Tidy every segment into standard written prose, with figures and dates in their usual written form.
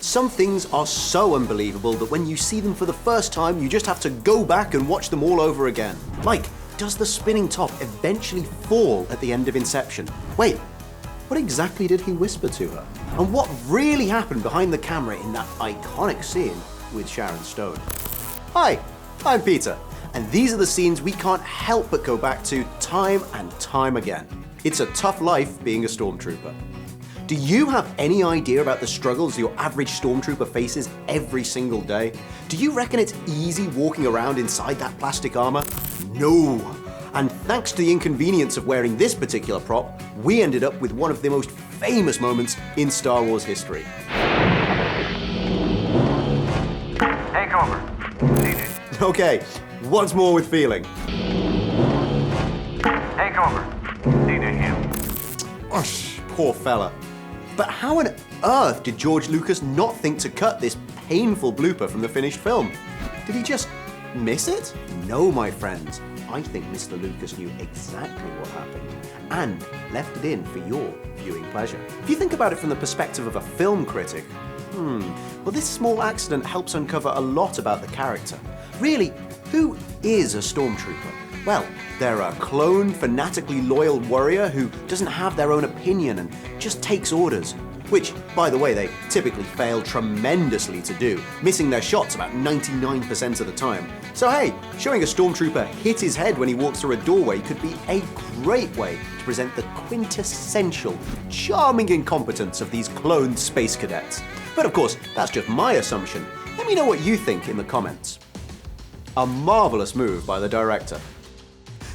Some things are so unbelievable that when you see them for the first time, you just have to go back and watch them all over again. Like, does the spinning top eventually fall at the end of Inception? Wait, what exactly did he whisper to her? And what really happened behind the camera in that iconic scene with Sharon Stone? Hi, I'm Peter, and these are the scenes we can't help but go back to time and time again. It's a tough life being a stormtrooper. Do you have any idea about the struggles your average stormtrooper faces every single day? Do you reckon it's easy walking around inside that plastic armor? No! And thanks to the inconvenience of wearing this particular prop, we ended up with one of the most famous moments in Star Wars history. Take over. DJ. Okay, once more with feeling. Take over. DJ him. Osh, poor fella. But how on earth did George Lucas not think to cut this painful blooper from the finished film? Did he just miss it? No, my friends. I think Mr. Lucas knew exactly what happened and left it in for your viewing pleasure. If you think about it from the perspective of a film critic, well, this small accident helps uncover a lot about the character. Really, who is a stormtrooper? Well, they're a clone, fanatically loyal warrior who doesn't have their own opinion and just takes orders. Which, by the way, they typically fail tremendously to do, missing their shots about 99% of the time. So hey, showing a stormtrooper hit his head when he walks through a doorway could be a great way to present the quintessential, charming incompetence of these cloned space cadets. But of course, that's just my assumption. Let me know what you think in the comments. A marvelous move by the director.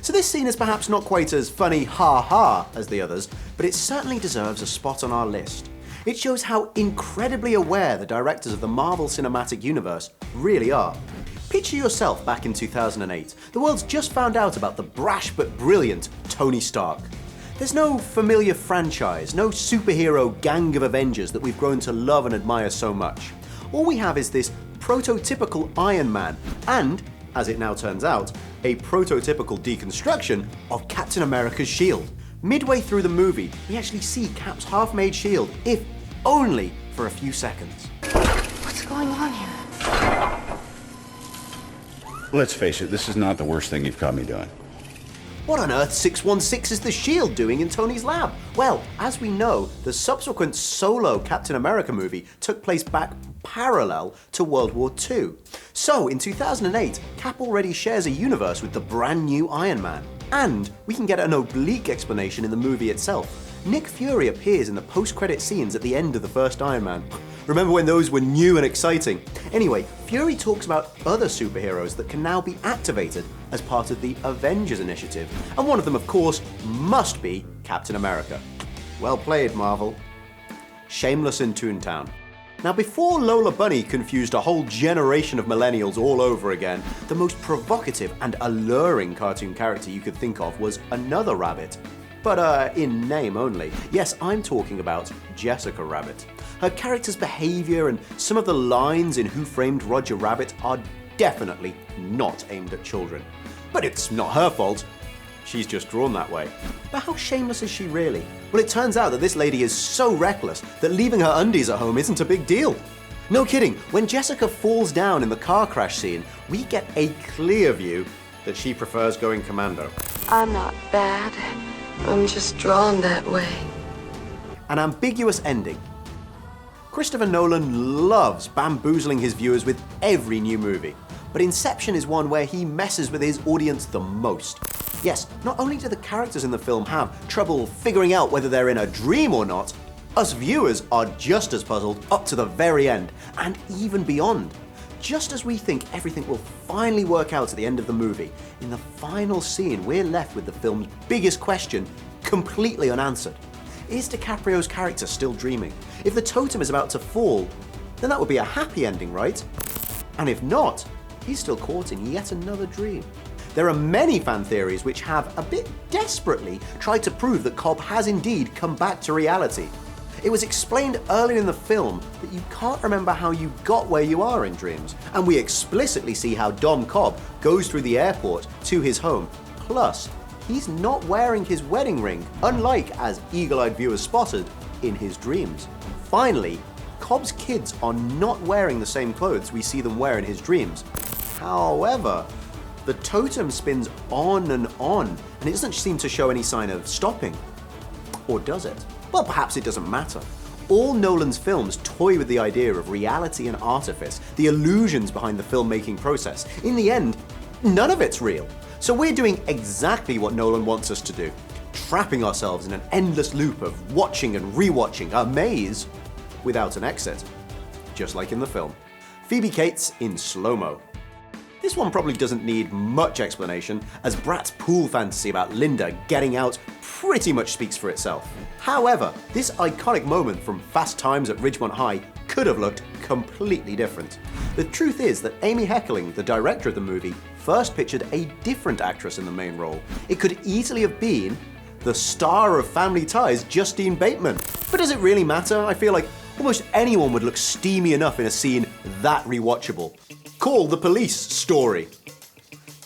So this scene is perhaps not quite as funny ha-ha as the others, but it certainly deserves a spot on our list. It shows how incredibly aware the directors of the Marvel Cinematic Universe really are. Picture yourself back in 2008. The world's just found out about the brash but brilliant Tony Stark. There's no familiar franchise, no superhero gang of Avengers that we've grown to love and admire so much. All we have is this prototypical Iron Man and, as it now turns out, a prototypical deconstruction of Captain America's shield. Midway through the movie, we actually see Cap's half-made shield, if only for a few seconds. What's going on here? Let's face it, this is not the worst thing you've caught me doing. What on earth 616 is the shield doing in Tony's lab? Well, as we know, the subsequent solo Captain America movie took place back parallel to World War II. So, in 2008, Cap already shares a universe with the brand new Iron Man. And we can get an oblique explanation in the movie itself. Nick Fury appears in the post-credit scenes at the end of the first Iron Man. Remember when those were new and exciting? Anyway, Fury talks about other superheroes that can now be activated as part of the Avengers initiative. And one of them, of course, must be Captain America. Well played, Marvel. Shameless in Toontown. Now, before Lola Bunny confused a whole generation of millennials all over again, the most provocative and alluring cartoon character you could think of was another rabbit. But in name only. Yes, I'm talking about Jessica Rabbit. Her character's behavior and some of the lines in Who Framed Roger Rabbit are definitely not aimed at children. But it's not her fault. She's just drawn that way. But how shameless is she really? Well, it turns out that this lady is so reckless that leaving her undies at home isn't a big deal. No kidding, when Jessica falls down in the car crash scene, we get a clear view that she prefers going commando. I'm not bad. I'm just drawn that way. An ambiguous ending. Christopher Nolan loves bamboozling his viewers with every new movie, but Inception is one where he messes with his audience the most. Yes, not only do the characters in the film have trouble figuring out whether they're in a dream or not, us viewers are just as puzzled up to the very end, and even beyond. Just as we think everything will finally work out at the end of the movie, in the final scene we're left with the film's biggest question completely unanswered. Is DiCaprio's character still dreaming? If the totem is about to fall, then that would be a happy ending, right? And if not, he's still caught in yet another dream. There are many fan theories which have, a bit desperately, tried to prove that Cobb has indeed come back to reality. It was explained earlier in the film that you can't remember how you got where you are in dreams, and we explicitly see how Dom Cobb goes through the airport to his home. Plus, he's not wearing his wedding ring, unlike, as eagle-eyed viewers spotted, in his dreams. Finally, Cobb's kids are not wearing the same clothes we see them wear in his dreams. However, the totem spins on, and it doesn't seem to show any sign of stopping. Or does it? Well, perhaps it doesn't matter. All Nolan's films toy with the idea of reality and artifice, the illusions behind the filmmaking process. In the end, none of it's real. So we're doing exactly what Nolan wants us to do, trapping ourselves in an endless loop of watching and rewatching, a maze without an exit. Just like in the film. Phoebe Cates in slow-mo. This one probably doesn't need much explanation, as Brat's pool fantasy about Linda getting out pretty much speaks for itself. However, this iconic moment from Fast Times at Ridgemont High could have looked completely different. The truth is that Amy Heckerling, the director of the movie, first pictured a different actress in the main role. It could easily have been the star of Family Ties, Justine Bateman. But does it really matter? I feel like almost anyone would look steamy enough in a scene that rewatchable. Call the police story.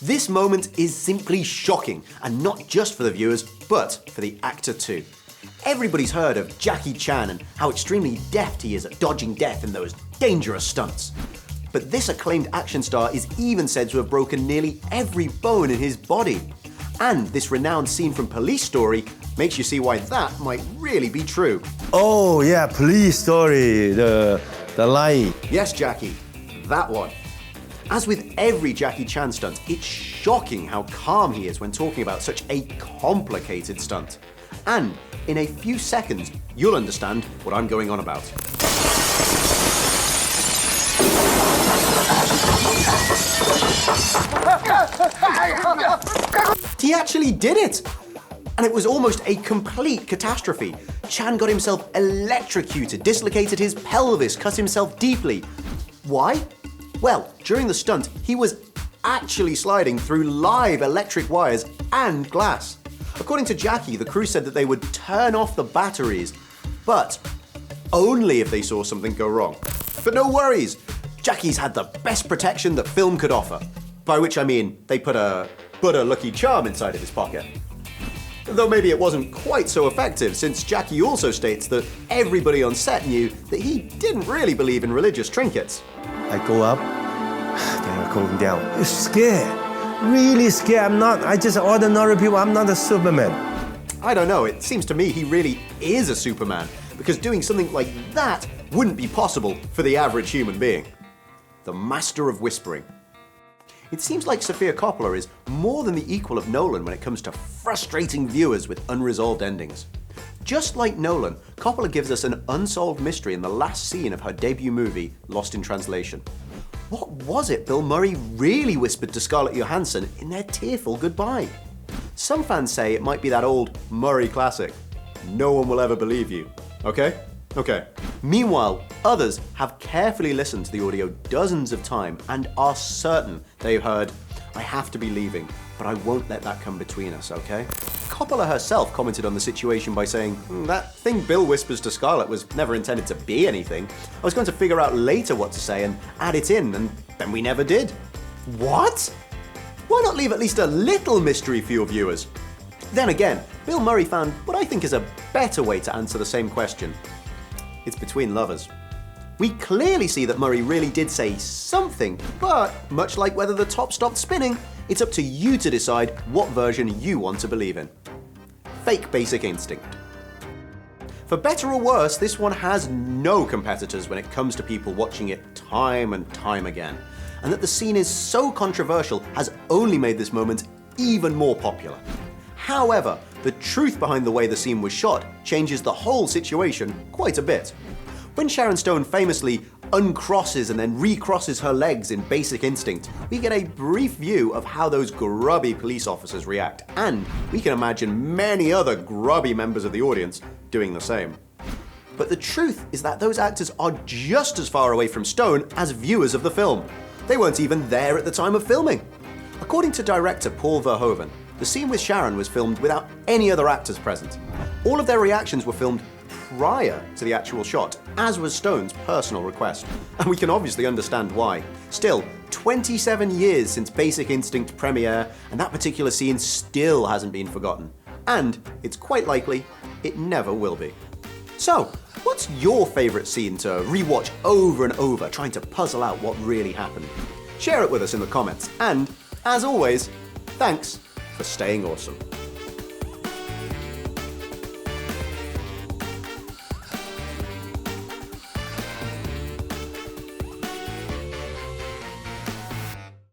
This moment is simply shocking, and not just for the viewers, but for the actor too. Everybody's heard of Jackie Chan and how extremely deft he is at dodging death in those dangerous stunts. But this acclaimed action star is even said to have broken nearly every bone in his body. And this renowned scene from Police Story makes you see why that might really be true. Oh yeah, Police Story, the lie. Yes, Jackie, that one. As with every Jackie Chan stunt, it's shocking how calm he is when talking about such a complicated stunt. And in a few seconds, you'll understand what I'm going on about. He actually did it! And it was almost a complete catastrophe. Chan got himself electrocuted, dislocated his pelvis, cut himself deeply. Why? Well, during the stunt, he was actually sliding through live electric wires and glass. According to Jackie, the crew said that they would turn off the batteries, but only if they saw something go wrong. But no worries, Jackie's had the best protection that film could offer. By which I mean, they put a Lucky Charm inside of his pocket. Though maybe it wasn't quite so effective, since Jackie also states that everybody on set knew that he didn't really believe in religious trinkets. I go up, they are going down. It's scared, really scared. I just ordinary people, I'm not a Superman. I don't know, it seems to me he really is a Superman, because doing something like that wouldn't be possible for the average human being. The master of whispering. It seems like Sofia Coppola is more than the equal of Nolan when it comes to frustrating viewers with unresolved endings. Just like Nolan, Coppola gives us an unsolved mystery in the last scene of her debut movie, Lost in Translation. What was it Bill Murray really whispered to Scarlett Johansson in their tearful goodbye? Some fans say it might be that old Murray classic, "No one will ever believe you." Okay? Okay. Meanwhile, others have carefully listened to the audio dozens of times and are certain they've heard, "I have to be leaving, but I won't let that come between us, okay?" Coppola herself commented on the situation by saying, "That thing Bill whispers to Scarlett was never intended to be anything. I was going to figure out later what to say and add it in, and then we never did." What? Why not leave at least a little mystery for your viewers? Then again, Bill Murray found what I think is a better way to answer the same question. It's between lovers. We clearly see that Murray really did say something, but much like whether the top stopped spinning, it's up to you to decide what version you want to believe in. Fake Basic Instinct. For better or worse, this one has no competitors when it comes to people watching it time and time again. And that the scene is so controversial has only made this moment even more popular. However, the truth behind the way the scene was shot changes the whole situation quite a bit. When Sharon Stone famously uncrosses and then recrosses her legs in Basic Instinct, we get a brief view of how those grubby police officers react, and we can imagine many other grubby members of the audience doing the same. But the truth is that those actors are just as far away from Stone as viewers of the film. They weren't even there at the time of filming. According to director Paul Verhoeven, the scene with Sharon was filmed without any other actors present. All of their reactions were filmed prior to the actual shot, as was Stone's personal request. And we can obviously understand why. Still, 27 years since Basic Instinct premiere, and that particular scene still hasn't been forgotten. And it's quite likely it never will be. So, what's your favourite scene to rewatch over and over, trying to puzzle out what really happened? Share it with us in the comments, and, as always, thanks for staying awesome.